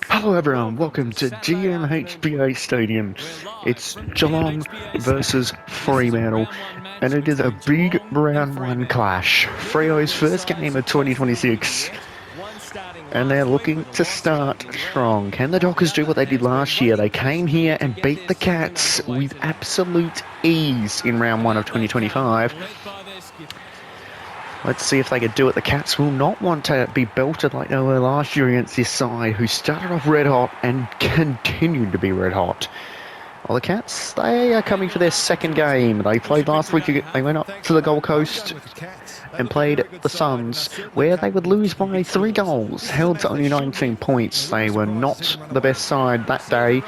Hello everyone, welcome to GMHBA Stadium. It's Geelong versus Fremantle, and it is a big round one clash. Freo's first game of 2026, and they're looking to start strong. Can the Dockers do what they did last year? They came here and beat the Cats with absolute ease in round one of 2025. Let's see if they could do it. The Cats will not want to be belted like they were last year against this side, who started off red hot and continued to be red hot. Well, the Cats, they are coming for their second game. They played last week. They went up to the Gold Coast and played the Suns, where they would lose by 3 goals, held to only 19 points. They were not the best side that day.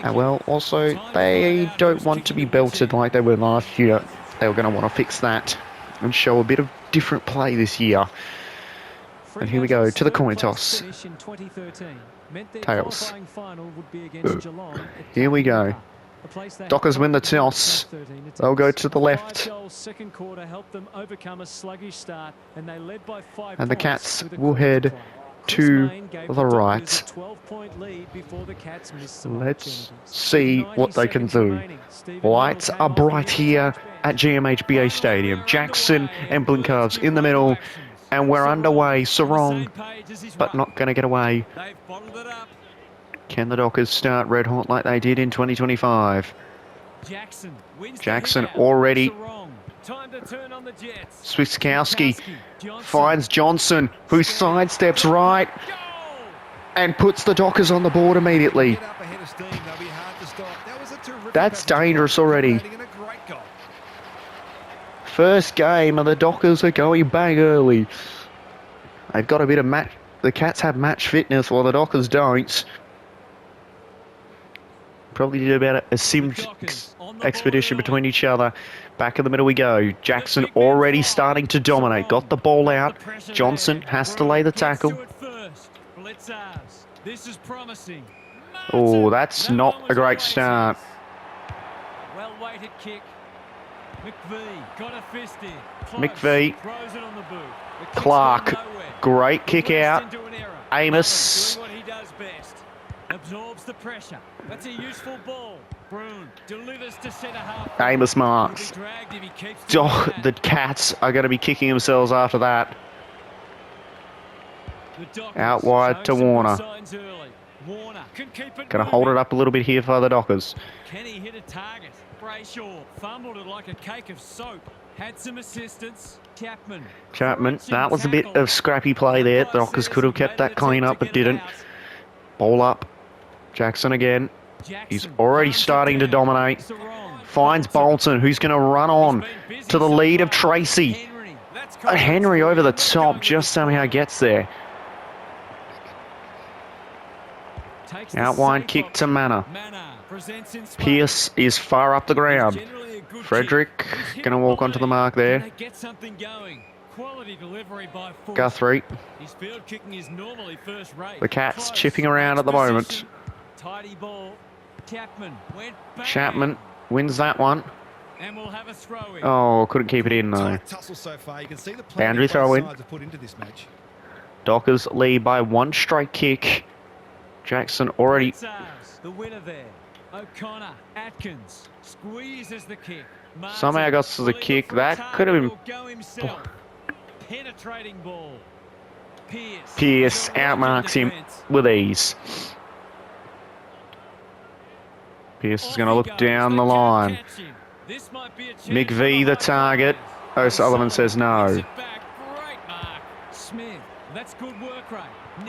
Well, also, they don't want to be belted like they were last year. They were going to want to fix that and show a bit of different play this year. And here we go to the coin toss. Tails. Here we go. Dockers win the toss. They'll go to the left. And the Cats will head to the right. Let's see what they can do. Lights are bright here at GMHBA Stadium. Jackson and Blinkovs in the middle, and we're underway. Sarong, but not going to get away. Can the Dockers start red hot like they did in 2025? Jackson already. Swiskowski finds Johnson, who sidesteps right and puts the Dockers on the board immediately. That's dangerous already. First game and the Dockers are going bang early. They've got a bit of match. The Cats have match fitness while the Dockers don't. Probably did about a sim expedition between each other. Back in the middle we go. Jackson already starting to dominate. Got the ball out. Johnson has to lay the tackle. Oh, that's not a great start. McVee. Clark. Great kick out. Amos. Absorbs the pressure. That's a useful ball. Broon delivers to centre half. Amos marks. The Cats are going to be kicking themselves after that. Out wide to Warner. Going to hold it up a little bit here for the Dockers. Can he hit a target? Brayshaw fumbled it like a cake of soap. Had some assistance. Chapman. That was a bit of scrappy play there. The Dockers could have kept that clean up, but didn't. Ball up. Jackson again. He's already starting to dominate. Finds Bolton, who's going to run on to the lead of Tracy. Henry over the top, just somehow gets there. Out wide kick to Manor. Pierce is far up the ground. Frederick going to walk onto the mark there. Guthrie. The Cats chipping around at the moment. Chapman wins that one. Oh, couldn't keep it in though. Boundary throw in. Dockers lead by 1 straight kick. Jackson already. Somehow got to the kick. That could have been. Pierce outmarks him with ease. Pierce is going to look down the line. McVee the target. O'Sullivan says no.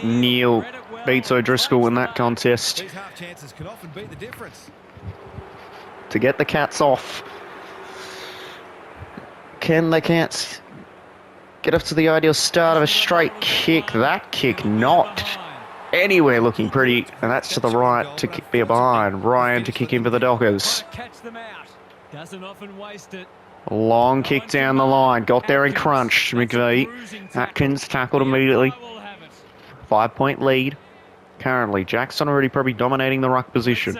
Neil beats O'Driscoll in that contest to get the Cats off. Can the Cats get up to the ideal start of a straight kick? That kick not anywhere looking pretty, and that's to the right to be behind. Ryan to kick in for the Dockers. Long kick down the line. Got there and crunched. McVee. Atkins tackled immediately. 5-point lead. Currently, Jackson already probably dominating the ruck position.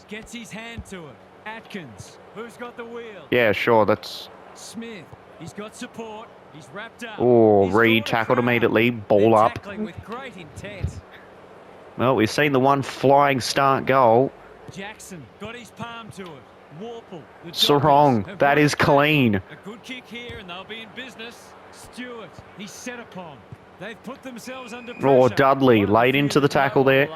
Gets his hand to it. Atkins. Who's got the wheel? Yeah, sure. That's Smith. He's got support. He's wrapped up. Oh, Reed tackled immediately. Ball up. Well, we've seen the one flying start goal. Jackson got his palm to it. Warple. Sarong, that is clean. A good kick here and they'll be in business. Stewart, he's set upon. They've put themselves under pressure. Oh, Dudley, late into the tackle there.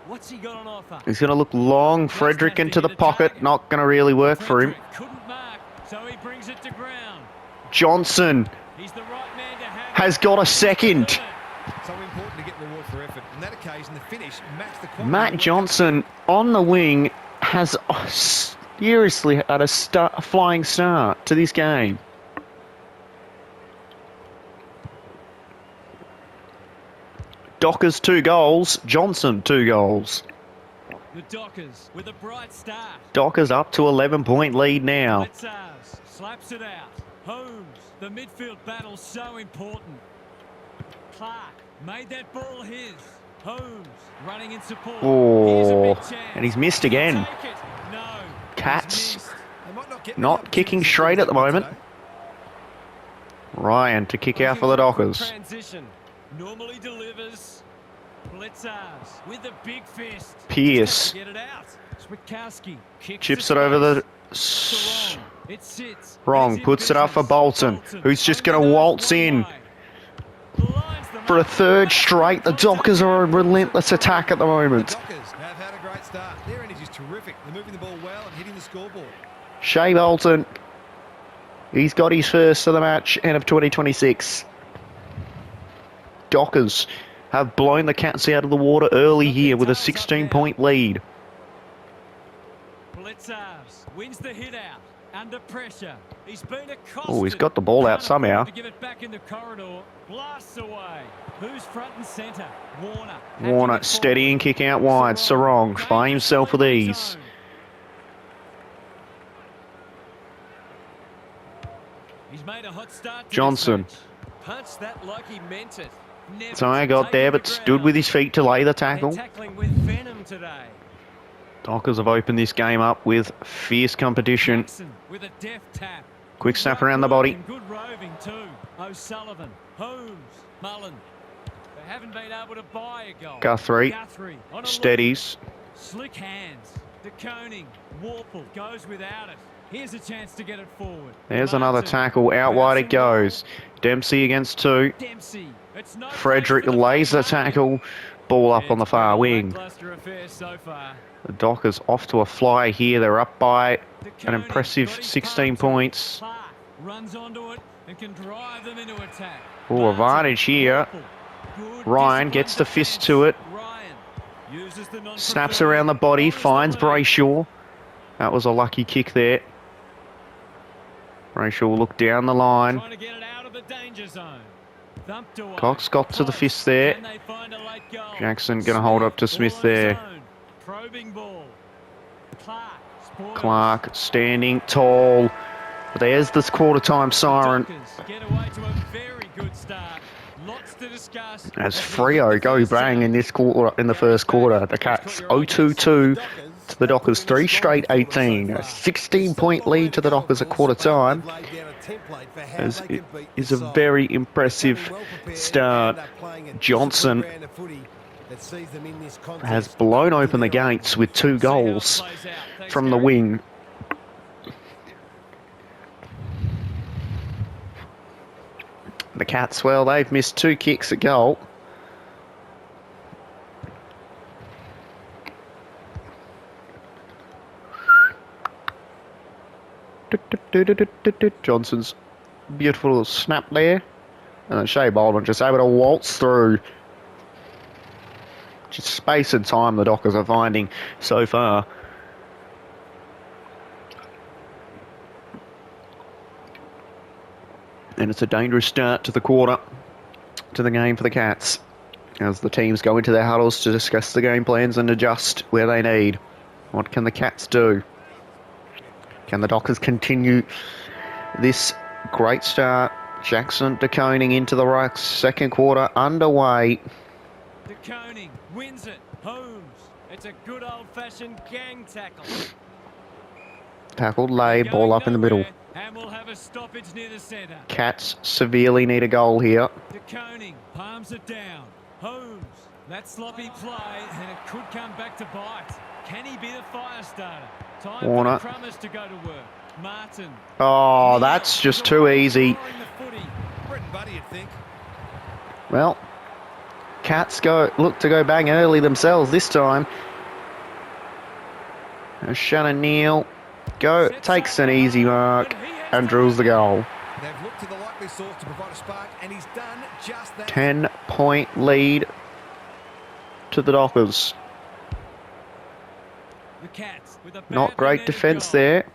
What's he got on offer? He's going to look long. Frederick into the pocket. Not going to really work for him. Couldn't mark, so he brings it to ground. Johnson He's the right man to have has got a second. So important to get reward for effort. On that occasion, the finish matched the quality. Matt Johnson on the wing has seriously had a flying start to this game. Dockers 2 goals, Johnson 2 goals. The Dockers with a bright start. Dockers up to 11-point lead now. Slaps it out. Holmes, the midfield battle so important. Clark made that ball his. Holmes running in support. Oh, and he's missed again. No, Cats not kicking straight at the moment. Ryan to kick out for the Dockers. Transition. Normally delivers. Blitzars with a big fist. Pierce get it out. Switkowski chips it over the... It sits. Wrong, puts it up for Bolton, who's just going to waltz in. For a third straight, the Dockers are a relentless attack at the moment. The Dockers have had a great start. Their energy is terrific. They're moving the ball well and hitting the scoreboard. Shea Bolton, he's got his first of the match end of 2026. Dockers have blown the Cats out of the water early here with a 16-point lead. Blitzars wins the hit out under pressure. He's been accosted. Oh, he's got the ball out somehow. To give it back in the corridor. Blasts away. Who's front and centre? Warner. Warner steadying kick out wide. Sarong by himself with ease. He's made a hot start. Johnson. Punched that like he meant it. So I got there, but stood with his feet to lay the tackle. Tackling with venom today. Dockers have opened this game up with fierce competition. With a deft tap. Quick snap around the body. Good roving too. O'Sullivan, Holmes, Mullen. They haven't been able to buy a goal. Guthrie steadies. Slick hands. De Koning, Warple goes without it. Here's a chance to get it forward. There's another tackle. Out wide it goes. Dempsey against 2. Dempsey. Frederick lays the tackle. Ball up on the far wing. The Dockers off to a flyer here. They're up by an impressive 16 points. Runs onto it and can drive them into attack. Oh, advantage here. Ryan gets the fist to it. Snaps around the body. Finds Brayshaw. That was a lucky kick there. Brayshaw will look down the line. Cox got to the fist there. Jackson going to hold up to Smith there. Clark standing tall. There's this quarter time siren. As Freo go bang in this quarter, in the first quarter, the Cats 0-2-2 to the Dockers 3 straight 18. A 16-point lead to the Dockers at quarter time. As it is a very impressive start. Johnson has blown open the gates with 2 goals from the wing. The Cats, well, they've missed 2 kicks at goal. Johnson's beautiful little snap there. And then Shea Bolton just able to waltz through. Just space and time the Dockers are finding so far. And it's a dangerous start to the quarter, to the game for the Cats, as the teams go into their huddles to discuss the game plans and adjust where they need. What can the Cats do? Can the Dockers continue this great start? Jackson De Koning into the right, second quarter underway. De Koning wins it. Holmes. It's a good old-fashioned gang tackle. Tackled lay, ball up in the middle. And we'll have a stoppage near the centre. Cats severely need a goal here. De Koning palms it down. Holmes That sloppy play, and it could come back to bite. Can he be the fire starter? Time Warner. for the Crummers to go to work. Martin. Oh, that's just too easy. Drawing the footy. Bread and butter, you'd think. Well, Cats look to go bang early themselves this time. And Shannon Neal takes an easy mark and drills the goal. They've looked to the likely source to provide a spark, and he's done just that. 10-point lead to the Dockers. The Cats with a Not badly great netted defence goal. there.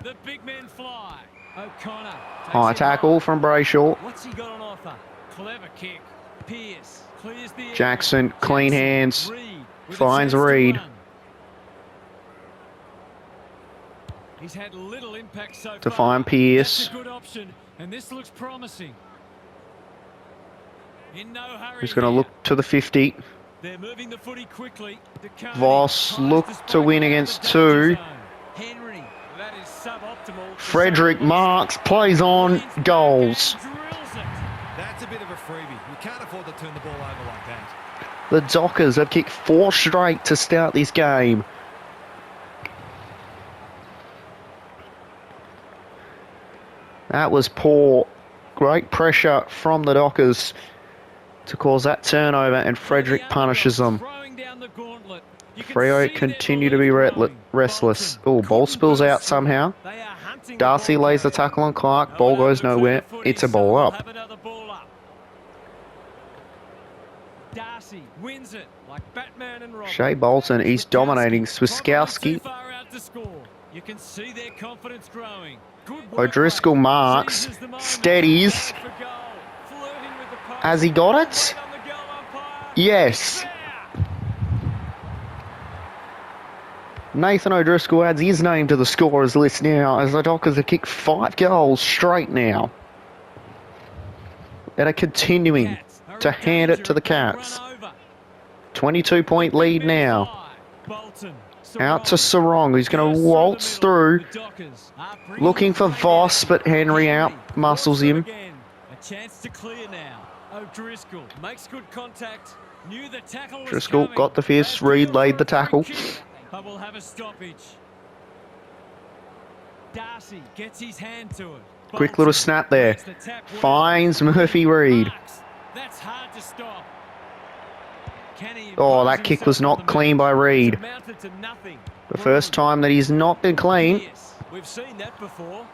The big men fly. O'Connor. takes High it tackle home. from Brayshaw. What's he got on offer? Clever kick. Pearce clears the area. Jackson, clean hands. Reed with a Finds chance to Reed. run. He's had little impact so To far. find Pearce. That's a good option, and this looks promising. In no hurry. Who's going to here. look to the 50. They're moving the footy quickly. DeConey Voss tries look spot to win out of against the 2. danger zone. Henry, that is suboptimal. Frederick marks, plays on, goals. Drills it. That's a bit of a freebie. You can't afford to turn the ball over like that. The Dockers have kicked 4 straight to start this game. That was poor. Great pressure from the Dockers to cause that turnover, and Frederick punishes them. Throwing down the gauntlet. You can Freo see continue their to be belief growing. restless. Bolton Oh, ball couldn't spills burst out through. somehow. They are hunting the Darcy ball lays the carrier. tackle on Clark. No Ball one goes able to nowhere. return the footy, It's a so ball we'll up. have another ball up. Darcy wins it like Batman and Robin. Shea Bolton, he's dominating. Swiskowski. Probably not too far out to score. You can see their confidence growing. Good work O'Driscoll rate. marks, Seizes the moment. steadies. Going for goal. Flirting with the post. Has he got it? Wait on the goal umpire. Yes. There. Nathan O'Driscoll adds his name to the scorers list now, as the Dockers have kicked 5 goals straight now. And are continuing Cats are to in hand it danger to the of being Cats. run over. 22-point lead now. Bolton, Out to Sarong. Sarong, who's going to waltz through. The Dockers are bringing Looking for the play Voss, down. but Henry out muscles walks through him. again. A chance to clear now. O'Driscoll makes good contact. Knew the tackle was Driscoll coming. got the fist. That Reed deal laid for the a free tackle. kick, but we'll have a stoppage. Darcy gets his hand to it. Quick little Bolton snap there. reads the tap well. Finds Murphy Reed. Marks. That's hard to stop. Can he Oh, impose that kick was himself on not the clean match? by Reed. It's amounted to nothing. The first time that he's not been clean. Yes, we've seen that before.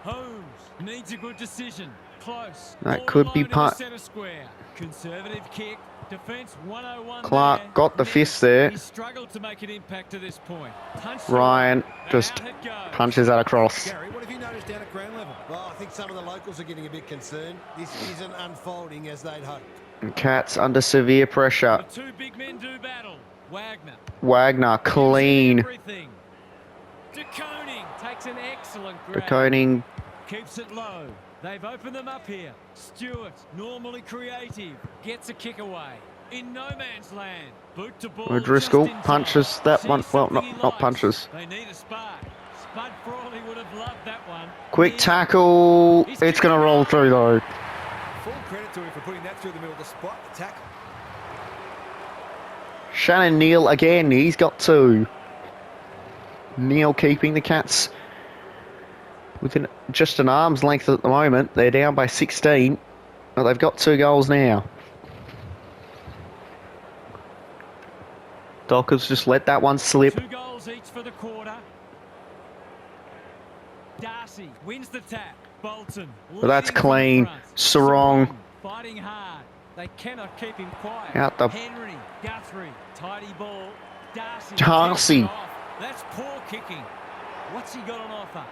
Holmes needs a good decision. Close. That Ball could be alone in the punt. centre square. Conservative kick. Defence 101 Clark there. got the fist there. He struggled to make an impact to this point. Punched Ryan it, and just out it goes. punches that across. Gary, what have you noticed down at ground level? Well, I think some of the locals are getting a bit concerned. This isn't unfolding as they'd hoped. And Cats under severe pressure. The two big men do battle. Wagner clean. Everything. DeConing takes an excellent grab. DeConing Keeps it low. They've opened them up here. Stewart, normally creative, gets a kick away. In no man's land. Boot to ball. O'Driscoll just in punches time. that Sees one. Well, something he not likes. punches. They need a spark. Spud Frawley would have loved that one. Quick Neal. tackle. It's going to roll through though. Full credit to him for putting that through the middle despite the tackle. Shannon Neal again. He's got 2. Neal keeping the Cats within just an arm's length at the moment. They're down by 16. But they've got 2 goals now. Dockers just let that one slip. 2 goals each for the quarter. Darcy wins the tap. Bolton. But that's leading from the clean. front. Sarong. Fighting hard. They cannot keep him quiet. Out the- Henry, Guthrie, tidy ball. Darcy. Darcy. takes it off. That's poor kicking. What's he got on offer?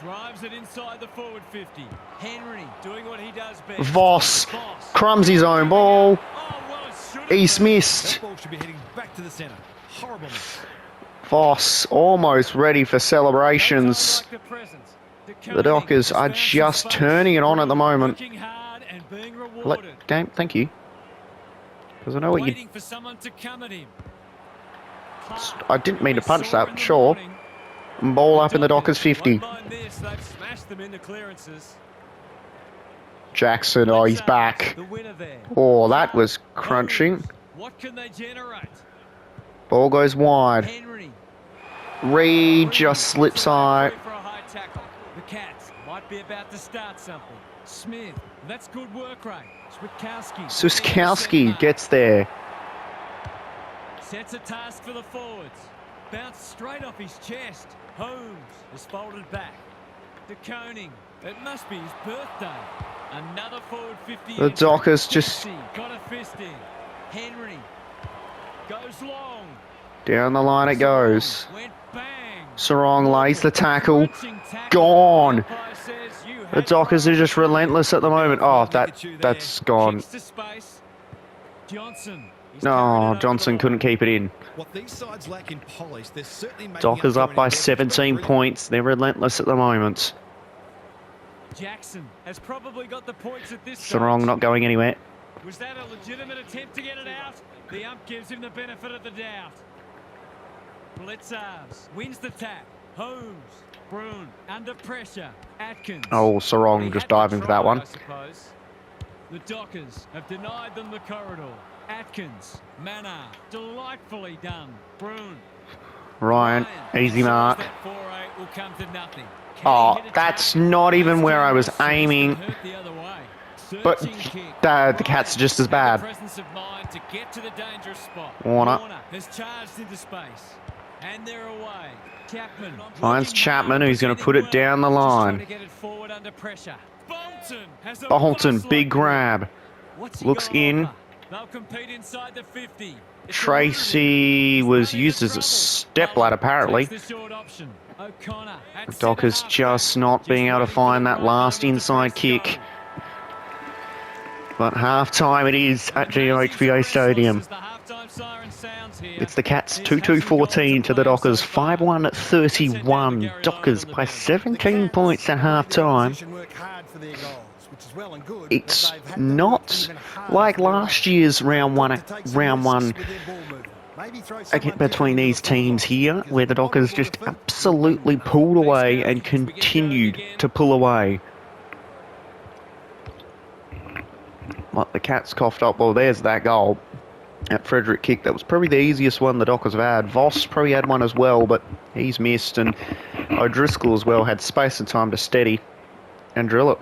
Drives it inside the forward 50. Henry doing what he does best. Voss crumbs his own ball. Oh, well, it should have He's been. missed. That ball should be heading back to the centre. Horrible miss. Voss almost ready for celebrations. Sounds like the presence. The Dockers are DeConing just space. turning it on at the moment. Working hard and being rewarded. Game, thank you. Because I know what you. Waiting for someone to come at him. I didn't mean to We punch saw that, in the sure. morning, Ball up in the Dockers 50. won't mind this, they've smashed them into clearances. Jackson, oh, he's back. The winner there. Oh, that was crunching. Holmes, what can they generate? Ball goes wide. Henry. Reed just slips high. For a high tackle. The Cats might be about to start something. Smith, that's good work rate. Suskowski gets there. Sets a task for the forwards. Bounced straight off his chest. Holmes is folded back. De Koning, it must be his birthday. Another forward 50. The Dockers just got a fist in. Henry goes long. Down the line it goes. Went bang. Sarong lays the tackle. Gone. The Dockers are just relentless at the moment. Oh, that's gone. Johnson. No, Johnson couldn't keep it in. What these sides lack in polish, they're certainly making Dockers up up for by in depth. 17 points. They're relentless at the moment. Jackson has probably got the points at this Sarong stage. not going anywhere. Was that a legitimate attempt to get it out? The ump gives him the benefit of the doubt. Blitzarves wins the tap. Holmes, Bruin under pressure. Atkins. Oh, Sarong just diving for that one. I suppose. The Dockers have denied them the corridor. Atkins, Manor, delightfully done. Bruin. Ryan, easy mark. That 4-8 will come to nothing. Oh, that's not even where I was aiming. But the Cats are just as bad. Warner. Has charged into space. And they're away. Chapman. Finds Chapman, who's going to put it down the line. Bolton, big grab. Looks in. They'll compete inside the 50. Tracy was used as a step ladder, apparently. Dockers just not being able to find that last inside kick. But half-time it is at GOHBA Stadium. It's the Cats 2-2-14 to the Dockers 5-1-31. Dockers by 17 points at half-time. It's not like last year's round one between these teams here, where the Dockers just absolutely pulled away and continued to pull away. But the Cats coughed up. Well, there's that goal. That Frederick kick, that was probably the easiest one the Dockers have had. Voss probably had one as well, but he's missed. And O'Driscoll as well had space and time to steady and drill it.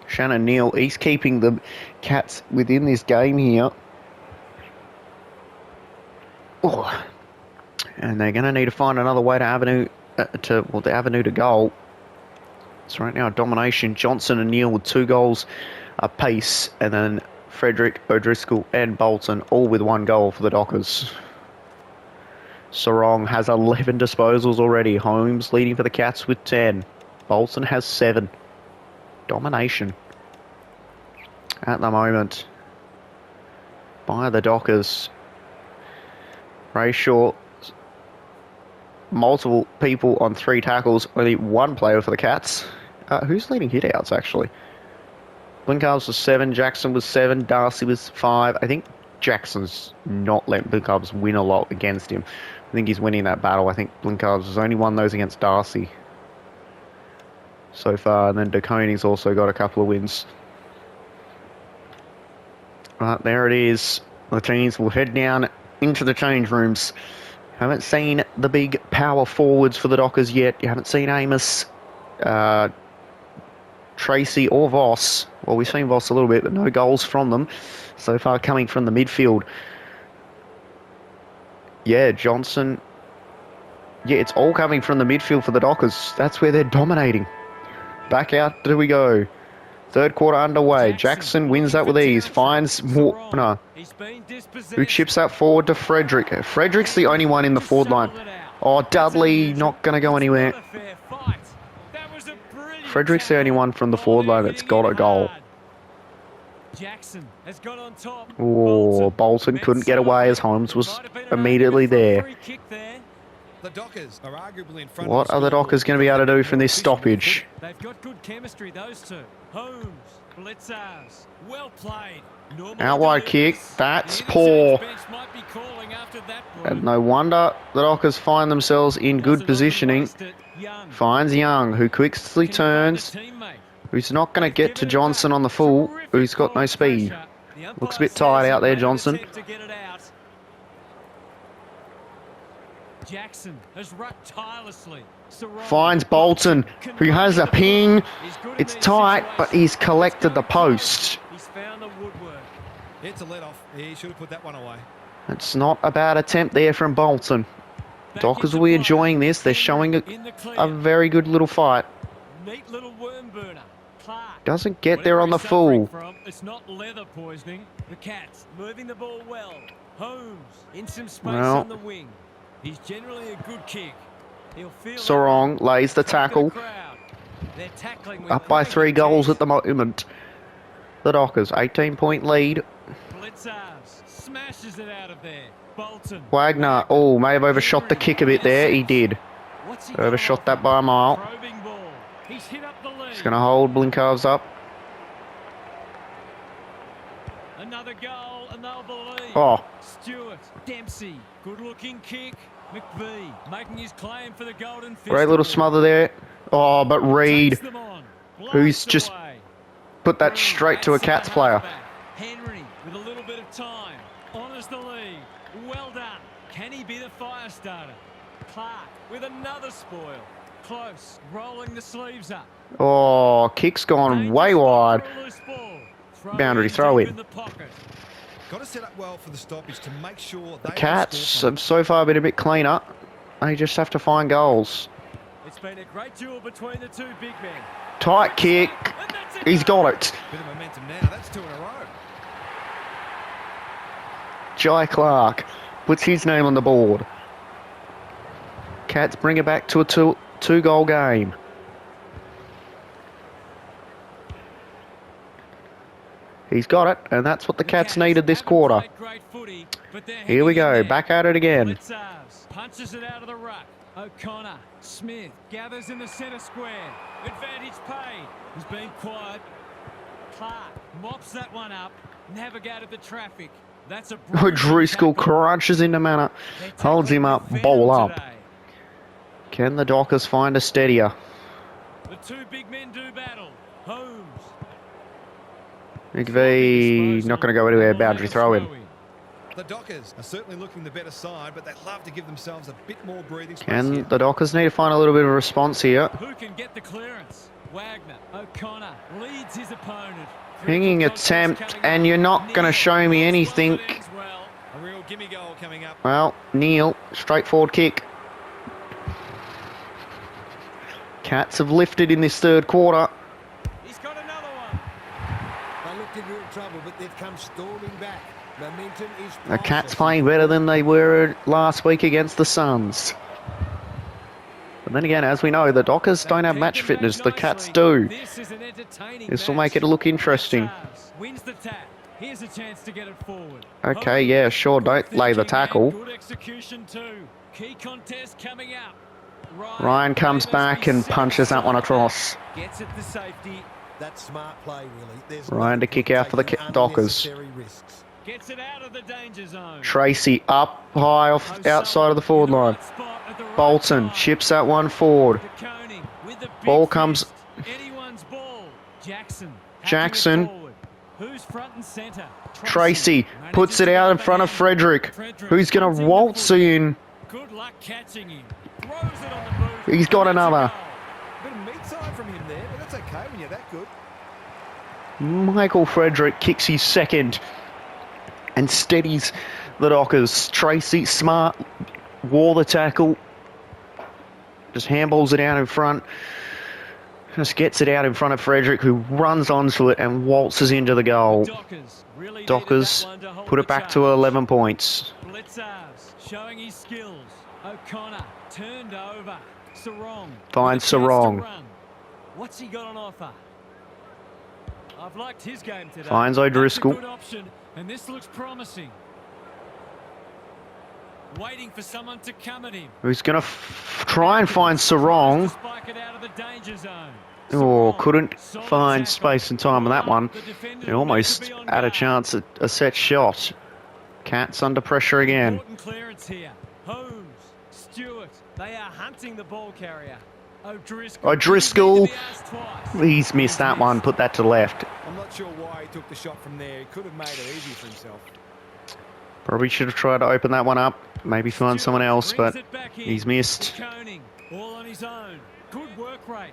Shannon Neal, he's keeping the Cats within this game here. Oh. And they're going to need to find another way to the avenue to goal. So right now, domination. Johnson and Neal with 2 goals apiece, and then Frederick, O'Driscoll, and Bolton all with 1 goal for the Dockers. Sarong has 11 disposals already. Holmes leading for the Cats with 10. Bolton has 7. Domination at the moment by the Dockers. Ray Shaw, multiple people on 3 tackles, only 1 player for the Cats. Who's leading hit-outs, actually? Blinkarves was 7, Jackson was 7, Darcy was 5. I think Jackson's not let Blinkarves win a lot against him. I think he's winning that battle. I think Blinkarves has only won those against Darcy so far, and then De Koning's also got a couple of wins. Right, there it is. The teams will head down into the change rooms. Haven't seen the big power forwards for the Dockers yet. You haven't seen Amos, Tracy or Voss. Well, we've seen Voss a little bit, but no goals from them so far coming from the midfield. Yeah, Johnson. Yeah, it's all coming from the midfield for the Dockers. That's where they're dominating. Back out do we go. Third quarter underway. Jackson wins that with ease. Finds Warner, who chips that forward to Frederick. Frederick's the only one in the forward line. Oh, Dudley not going to go anywhere. Frederick's the only one from the forward line that's got a goal. Oh, Bolton couldn't get away as Holmes was immediately there. The Dockers are arguably in front What are the Dockers going to be able to do from this stoppage? They've got good chemistry, those two. Holmes Blitzers. Well played. Normally Out wide delivers. kick. That's The poor. interchange bench might be calling after that And blow. no wonder the Dockers find themselves in good Doesn't often positioning. waste it. Young. Finds Young, who quickly Can he find a turns. teammate? Who's not going to They've get to given it Johnson back. on the full. Terrific Who's got ball no speed. pressure. The umpire Looks a bit says tired he out there, made an Johnson. attempt to get it out. Jackson has rucked tirelessly. Sarong. Finds Bolton, who has a ping. It's tight, but he's collected the post. He's found the woodwork. It's a let-off. He should have put that one away. It's not a bad attempt there from Bolton. Back Dockers into will be play. enjoying this. They're showing In the a clear. very good little fight. Neat little worm burner. Clark. Doesn't get there on the Whatever he's full. suffering from, it's not leather poisoning. The Cats moving the ball well. Holmes in some space Well. on the wing. He's generally a good kick. He'll feel Sarong lays the tackle. They're tackling with Up by great 3 goals intent. at the moment. The Dockers, 18-point lead. Blitzers smashes it out of there. Bolton. Wagner, oh, may have overshot the kick a bit there. He did. What's he got Overshot on that offer? by a mile. Probing ball. He's hit up the lead. He's going to hold Blinkovs up. Another goal and they'll believe. Oh, Stewart, Dempsey, good looking kick. McVee making his claim for the golden fist. great little smother there. Oh, but Reed, Takes them on, who's blasts just away. put that Reed straight to a at Cats centre player. halfback. Henry with a little bit of time. Honours the lead. Well done. Can he be the fire starter? Clark with another spoil. Close. Rolling the sleeves up. Oh, kick's gone Dangerous way spot wide. for a loose ball. Boundary deep throw in. the pocket. Got to set up well for the stoppage to make sure they The Cats have so far been a bit cleaner. They just have to find goals. It's been a great duel between the two big men. Tight kick. And that's it. He's got it. Bit of momentum now. That's 2 in a row. Jai Clark puts his name on the board. Cats bring it back to a two-goal game. He's got it, and that's what the Cats needed this haven't quarter. played great footy, but they're Here we hanging in go, there. back at it again. Blitzers punches it out of the ruck. O'Connor, Smith gathers in the centre square. Advantage paid. He's been quiet. Clark mops that one up. Navigated the traffic. That's a Driscoll crunches into manner, holds him up, ball up. Today. Can the Dockers find a steadier? The two big men do battle. Holmes. McVee not going to go anywhere, boundary throw in. The Dockers are certainly looking the better side, but they love to give themselves a bit more breathing space And here. the Dockers need to find a little bit of a response here. Who can get the clearance? Wagner, O'Connor leads his opponent. Pinging attempt, and you're not going to show me anything. A real gimme goal coming up. Well, Neil, straightforward kick. Cats have lifted in this third quarter. He's got another one. They looked in real trouble, but they've come storming back. Momentum is The Cats priceless. playing better than they were last week against the Suns. But then again, as we know, the Dockers don't have match fitness. The Cats do. This is an entertaining This will match. make it look interesting. Wins the tap. Here's a chance to get it forward. Okay, yeah, sure, don't lay the Thinking and tackle. Good execution too. Key contest coming up. Ryan comes Davis back and is punches that one set. across. Gets it to safety. That's smart play, really. There's Ryan no to kick point out for the taking Dockers. unnecessary risks. Gets it out of the danger zone. Tracy up high off outside of the forward line. Bolton chips that one forward. Ball comes- Anyone's ball. Jackson. Jackson. Who's front and centre? Tracy puts it out in front of Frederick, who's going to waltz in. Good luck catching him. Throws it on the move. He's got That's a another. goal. Bit of meat side from him there, but that's okay when you're that good. Michael Frederick kicks his second and steadies the Dockers. Tracy, smart, wore the tackle. Just handballs it out in front. Just gets it out in front of Frederick, who runs onto it and waltzes into the goal. Dockers really needed Dockers that one to hold put the it back to charge. 11 points. Blitzers showing his skills. O'Connor turned over. Sarong. Finds with a chance to Sarong. run. What's he got on offer? I've liked his game today. Finds That's a O'Driscoll. good option, and this looks promising. Waiting for someone to come at him. Who's going to try and find Sarong. Spike it out of the danger zone. Oh, Sarong. couldn't Solid find tackle. space and time on that one. The defender They will need almost to be on had a guard. chance at a set shot. Cats under pressure again. Important clearance here. Holmes, Stewart, they are hunting the ball carrier. O'Driscoll. O'Driscoll. He's been to the arse twice. He's missed that one. Put that to the left. I'm not sure why he took the shot from there. He could have made it easy for himself. Probably should have tried to open that one up. Maybe find someone else, Brings but it back in. he's missed. To Koning, all on his own. Good work rate.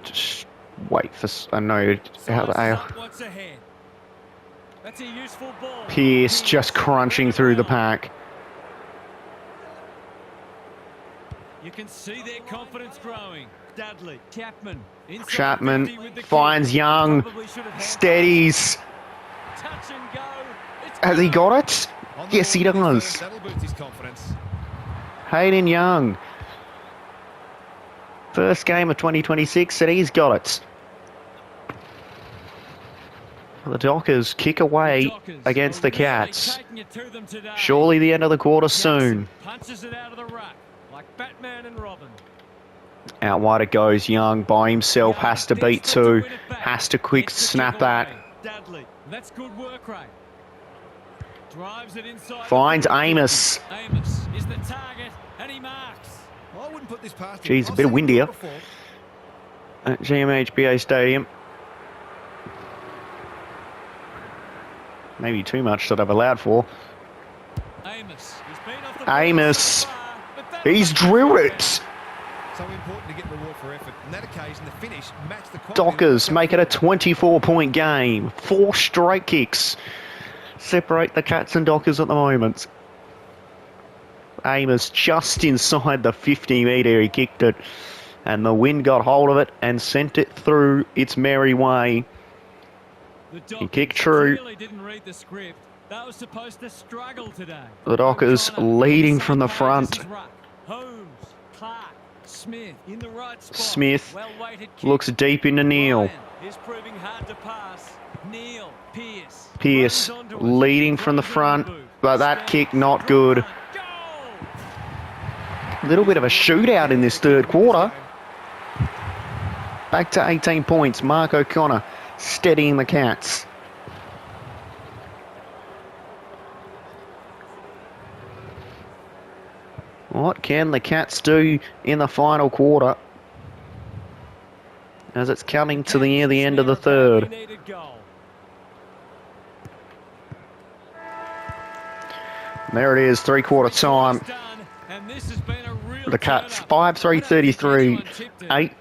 Just wait for... I know how Sizes they... up what's ahead. That's a useful ball. Pierce just crunching through the pack. You can see their confidence growing. Dudley, Chapman. inside 50 Chapman with the kick. finds Young. Probably should have had Steadies. touch and go. It's Has he gone. got it? On the Yes, he ball with his does. first, that'll boost his confidence. Hayden Young. First game of 2026 and he's got it. The Dockers kick away Dockers against are the really Cats. taking it to them today. Surely the end of the quarter Jackson soon. punches it out of the ruck like Batman and Robin. Out wide it goes. Young by himself Young has to beat desperate to two. win it back. Has to quick Gets the snap kick that. away. Dudley, that's good work rate. Drives it inside. Finds the 50. Amos. Amos is the target and he marks. I wouldn't put this past him. Geez, a I've bit seen him do it windier. before. At GMHBA Stadium. Maybe too much that I've allowed for. Amos, he's been off the Amos. so far, but that'll He's make drilled it. it. So important to get reward for effort. On that occasion, the finish matched the quality. Dockers make it a 24-point game. 4 straight kicks separate the Cats and Dockers at the moment. Amos just inside the 50-metre. He kicked it. And the wind got hold of it and sent it through its merry way. The He kicked Dockers true. clearly didn't read the script. They were supposed to struggle today. The Dockers O'Connor, leading on the from the same page front. as his ruck. Holmes, Clark, Smith in the right spot. Smith Well-weighted kick. looks deep into Neil. Ryan is proving hard to pass. Neil, Pierce. Pierce runs onto it. leading from the Runs in front, boot. but that Stands. kick not Drop good. one. Goal! Little bit of a shootout in this third quarter. Back to 18 points. Mark O'Connor steadying the Cats. What can the Cats do in the final quarter? As it's coming to the end of the third. Needed goal. There it is, three-quarter time. Done, and this has been a real The Cats, turn-up. 5-3-33,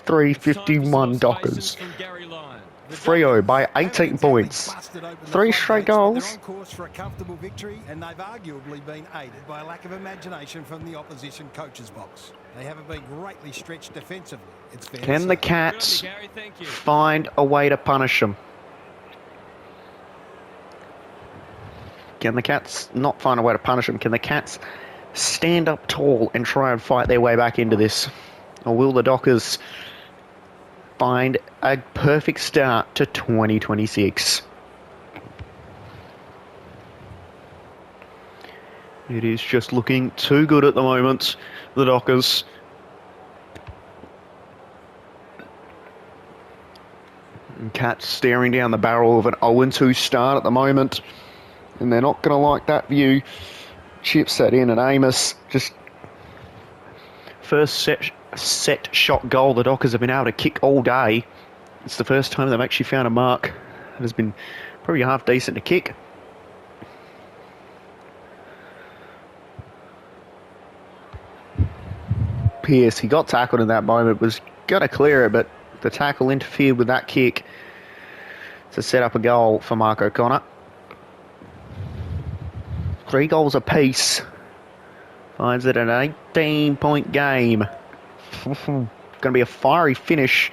8-3-51 Dockers. Freo by 18 points. 3 straight goals. They're on course for a comfortable victory, and they've arguably been aided by a lack of imagination from the opposition coach's box. They haven't been greatly stretched defensively. It's fair to Can the say. Cats Gary, thank you. find a way to punish them? Can the Cats not find a way to punish them? Can the Cats stand up tall and try and fight their way back into this? Or will the Dockers find a perfect start to 2026? It is just looking too good at the moment, the Dockers. And Cats staring down the barrel of an 0-2 start at the moment. And they're not going to like that view. Chips that in, and Amos just first set shot goal the Dockers have been able to kick all day. It's the first time they've actually found a mark that has been probably half decent to kick. Pierce, he got tackled in that moment, was going to clear it, but the tackle interfered with that kick to set up a goal for Mark O'Connor. 3 goals apiece. Finds it an 18-point game. Going to be a fiery finish.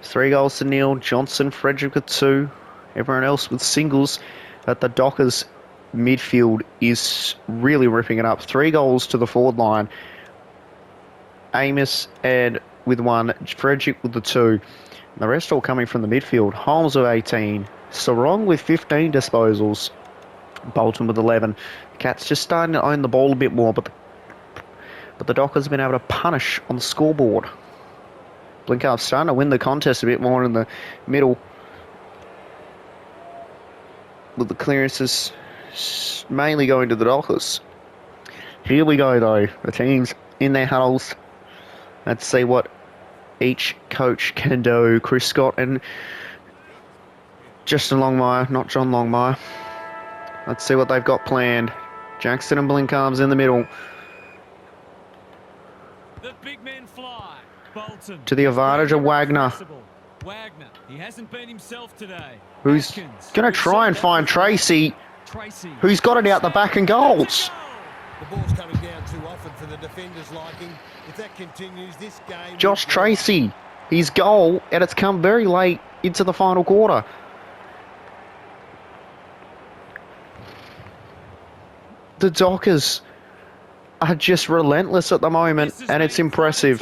3 goals to nil. Johnson, Frederick with 2. Everyone else with singles. But the Dockers midfield is really ripping it up. 3 goals to the forward line. Amos and with 1. Frederick with the 2. And the rest all coming from the midfield. Holmes with 18. Sarong with 15 disposals. Bolton with 11. Cats just starting to own the ball a bit more, but the Dockers have been able to punish on the scoreboard. Blinkar's starting to win the contest a bit more in the middle. With the clearances mainly going to the Dockers. Here we go, though. The teams in their huddles. Let's see what each coach can do. Chris Scott and Justin Longmire, not John Longmire. Let's see what they've got planned. Jackson and Blinkar's in the middle. The big men fly. Bolton. To the advantage of Wagner. Wagner, he hasn't been himself today. Who's going to try and find Tracy, who's got it out the back and goals. The ball's coming down too often for the defender's liking. If that continues, this game... Josh Tracy, his goal, and it's come very late into the final quarter. The Dockers are just relentless at the moment, and it's impressive.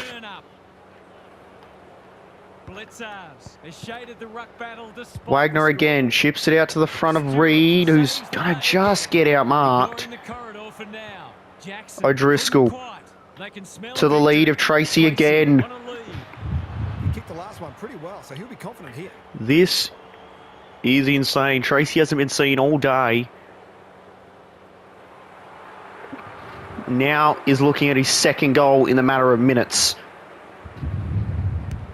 Wagner again chips it out to the front of Reed, who's going to just get outmarked. O'Driscoll to the lead of Tracy again. He kicked the last one pretty well, so he'll be confident here. This is insane. Tracy hasn't been seen all day. Now is looking at his second goal in the matter of minutes.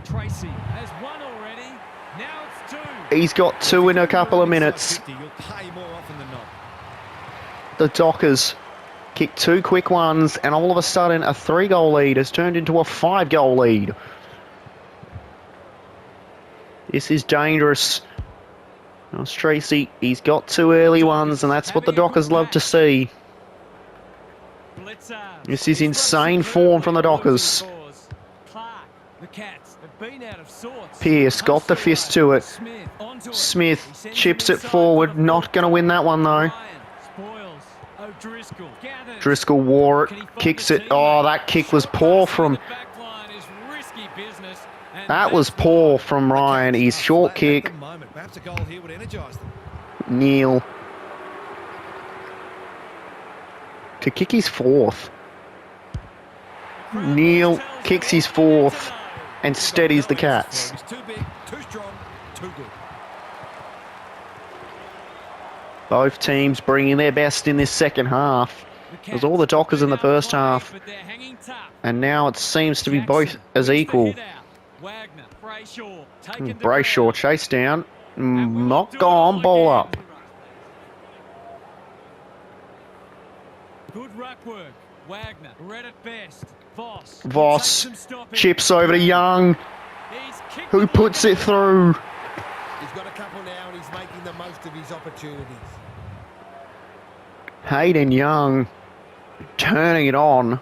Tracy has one already. Now it's two. He's got two in a couple of minutes. The Dockers kicked two quick ones, and all of a sudden a 3-goal lead has turned into a 5-goal lead. This is dangerous. Now Tracy, he's got two early ones, and that's what the Dockers love to see. This is insane form from the Dockers. Pearce got the fist to it. Smith chips it forward. Not going to win that one, though. Driscoll wore it. Kicks it. Oh, that kick was poor from... That was poor from Ryan. His short kick. Neil. To kick his fourth. Neil kicks his fourth and steadies the Cats. Too big, too strong, too good. Both teams bringing their best in this second half. It was all the Dockers in the first half. And now it seems to be both as equal. Brayshaw chased down. Not gone, ball up. Good ruck work. Wagner, read it best. Voss chips over to Young, who puts it through. He's got a couple now and he's making the most of his opportunities. Hayden Young turning it on,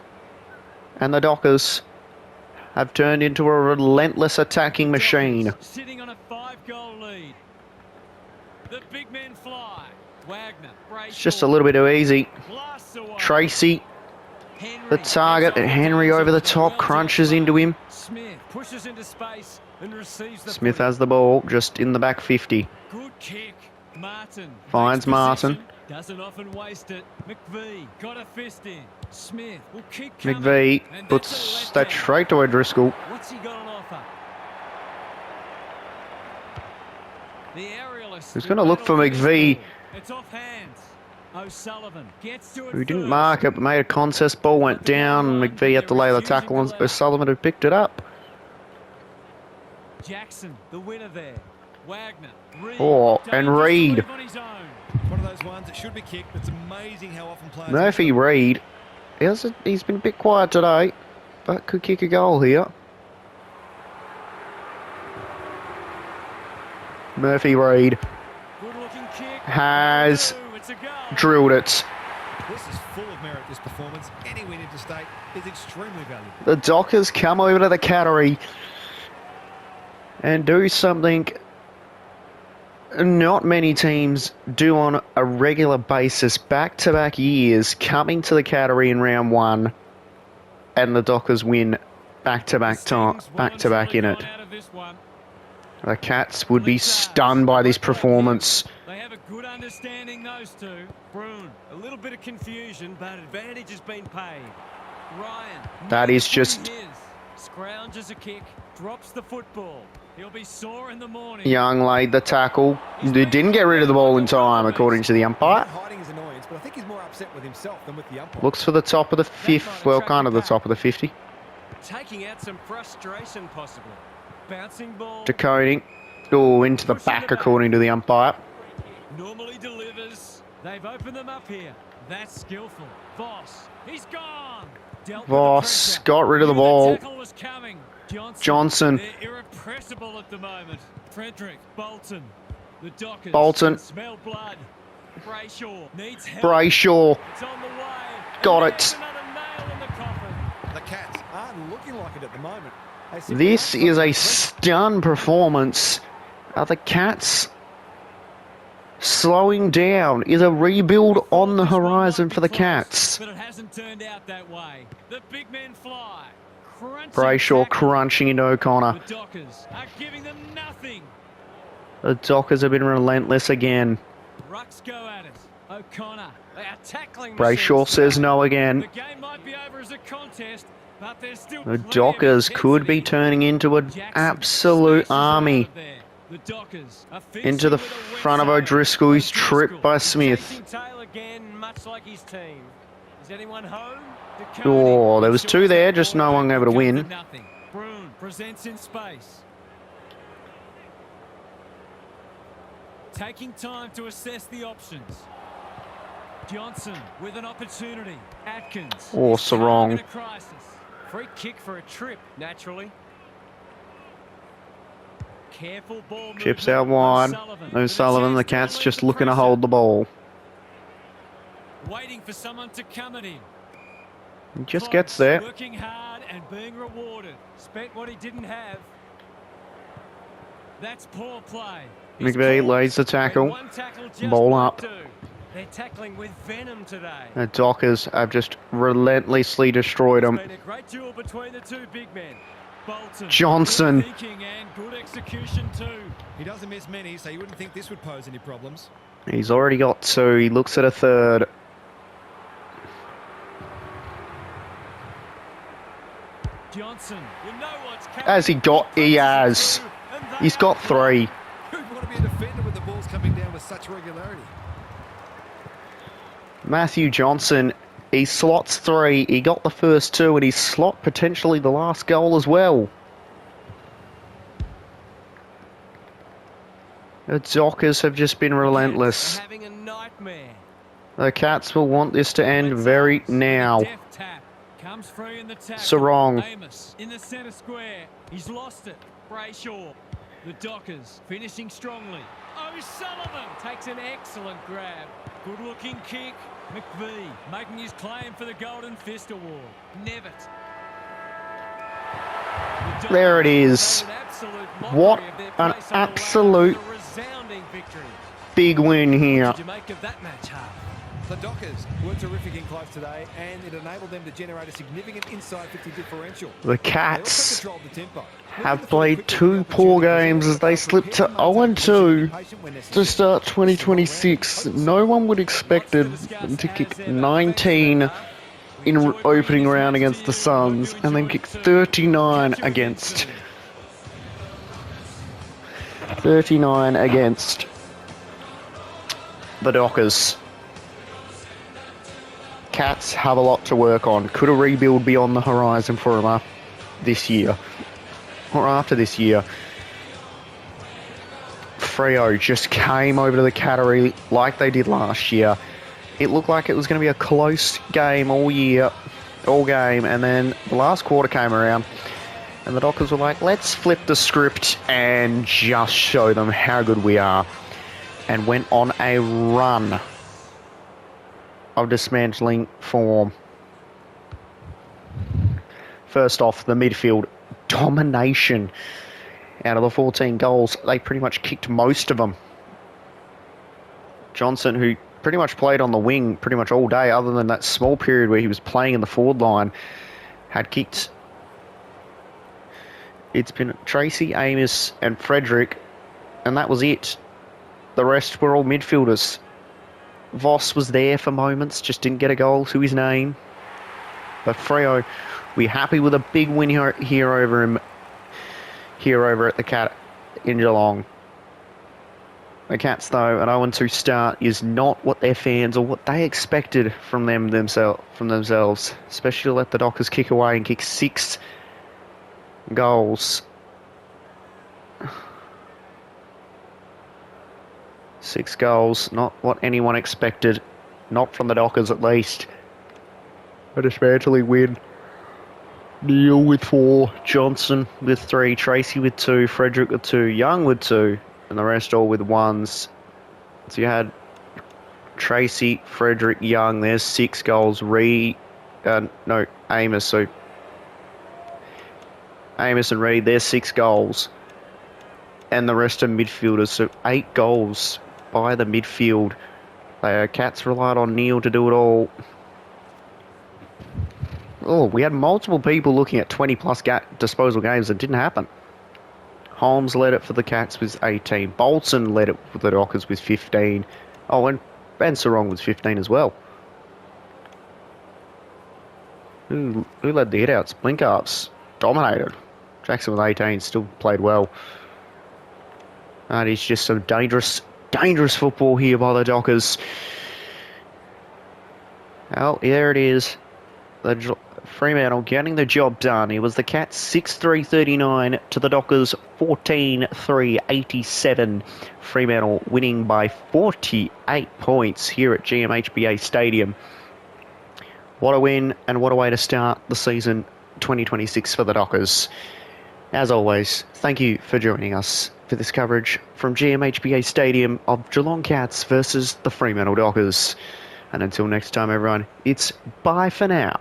and the Dockers have turned into a relentless attacking machine. Sitting on a 5-goal lead. The big men fly. Wagner, It's just a little bit too easy. Tracy, the target, and Henry over the top, crunches into him. Smith pushes into space and receives the Smith has the ball just in the back 50. Good kick. Martin Finds Martin. Doesn't often waste it. McVee got a fist in. Smith will kick coming, McVee and puts that's that straight to O'Driscoll. What's he got on offer? The aerialist. Who's going to look for McVee, It's off hands. O'Sullivan gets to it. who didn't mark it but made a contest. Ball went down. McVee had to lay the tackle on O'Sullivan, who picked it up. Jackson, the winner there. Wagner. Reed, Oh, and Reed. on his own. One of those ones that should be kicked. It's amazing how often players... Murphy Reed. He's been a bit quiet today, but could kick a goal here. Murphy Reed Good-looking kick. has It's a goal. drilled it. This is full of merit, this performance. Any win interstate is extremely valuable. The Dockers come over to the Cattery and do something not many teams do on a regular basis. Back-to-back years coming to the Cattery in round one, and the Dockers win back-to-back in it. The Cats would be stunned by this performance. They have a good understanding, those two. Broon, a little bit of confusion, but advantage has been paid. Ryan. That is just Scrounges a kick, drops the football. He'll be sore in the morning. Young laid the tackle. They didn't get rid of the ball in time, according to the umpire. Hiding his annoyance, but I think he's more upset with himself than with the umpire. Looks for the top of the fifth. Well, kind of the top of the 50. Taking out some frustration, possibly. Bouncing ball. Decoding. Oh, into the back, according to the umpire. Normally delivers. They've opened them up here. That's skillful. Voss. He's gone. Voss got rid of the ball. Was coming. Johnson. They're irrepressible at the moment. Frederick. Bolton. The Dockers. Bolton. Smell blood. Brayshaw needs help. Brayshaw. It's on the way. Got it. Another nail in the coffin. The Cats aren't looking like it at the moment. This is a stun performance. Are the Cats slowing down? Is a rebuild on the horizon for the Cats? But it hasn't turned out that way. The big men fly. Brayshaw crunching into O'Connor. The Dockers are giving them nothing. The Dockers have been relentless again. Rucks go at it. O'Connor. They are tackling. Brayshaw says no again. The game might be over as a contest, but there's still The Dockers could be turning into an absolute army. The Dockers are into the front of O'Driscoll. He's tripped by Smith. Again, much like his team. Is anyone home? Oh, there was two there, just no one able to win. Broon presents in space. Taking time to assess the options. Johnson with an opportunity. Atkins. Oh, so wrong. Free kick for a trip, naturally. Careful ball Chips out wide. O'Sullivan, the Cats just looking to hold the ball. Waiting for someone to come at him. He just gets there. Working hard and being rewarded. Spent what he didn't have. That's poor play. McVeigh lays the tackle. Ball up. They're tackling with venom today. The Dockers have just relentlessly destroyed them. It's been a great duel between the two big men. Bolton, Johnson. good thinking and good execution too. He doesn't miss many, so you wouldn't think this would pose any problems. He's already got two. He looks at a third. Johnson, you know what's Has he got? He has. He's got three. Who'd want to be a defender with the balls coming down with such regularity? Matthew Johnson, he slots three. He got the first two, and he slot potentially the last goal as well. The Dockers have just been relentless. Having a nightmare. The Cats will want this to end very now. Comes free in the tackle. Sarong. Amos in the centre square. He's lost it. Brayshaw. The Dockers finishing strongly. O'Sullivan takes an excellent grab. Good looking kick. McVeigh making his claim for the Golden Fist Award. Nevitt. There it is. What an absolute big win here. What did you make of that match, Harp? The Dockers were terrific in close today, and it enabled them to generate a significant inside 50 differential. The Cats have played two poor games as they slipped to 0-2 to start 2026. No one would expect them to kick 19 in opening round against the Suns and then kick 39 against the Dockers. Cats have a lot to work on. Could a rebuild be on the horizon for them this year? Or after this year? Freo just came over to the Cattery like they did last year. It looked like it was going to be a close game all game, and then the last quarter came around, and the Dockers were like, let's flip the script and just show them how good we are, and went on a run of dismantling form. First off, the midfield domination. Out of the 14 goals, they pretty much kicked most of them. Johnson, who pretty much played on the wing pretty much all day, other than that small period where he was playing in the forward line, had kicked. It's been Tracy, Amos and Frederick, and that was it. The rest were all midfielders. Voss was there for moments, just didn't get a goal to his name. But Freo, we happy with a big win here over at the Cat in Geelong. The Cats, though, an 0-2 start is not what their fans or what they expected from themselves. Especially to let the Dockers kick away and kick 6 goals. 6 goals, not what anyone expected. Not from the Dockers, at least. A dismantling win. Neil with 4, Johnson with 3, Tracy with 2, Frederick with 2, Young with 2, and the rest all with 1s. So you had Tracy, Frederick, Young. There's 6 goals. Amos. So Amos and Reed, there's 6 goals. And the rest are midfielders. So 8 goals by the midfield. Cats relied on Neil to do it all. Oh, we had multiple people looking at 20-plus disposal games. It didn't happen. Holmes led it for the Cats with 18. Bolton led it for the Dockers with 15. Oh, and Ben Sarong was 15 as well. Who led the hit-outs? Blink-ups. Dominated. Jackson with 18. Still played well. That is just some dangerous football here by the Dockers. Well, there it is. Fremantle getting the job done. It was the Cats 6-3-39 to the Dockers 14-3-87. Fremantle winning by 48 points here at GMHBA Stadium. What a win and what a way to start the season 2026 for the Dockers. As always, thank you for joining us for this coverage from GMHBA Stadium of Geelong Cats versus the Fremantle Dockers. And until next time, everyone, it's bye for now.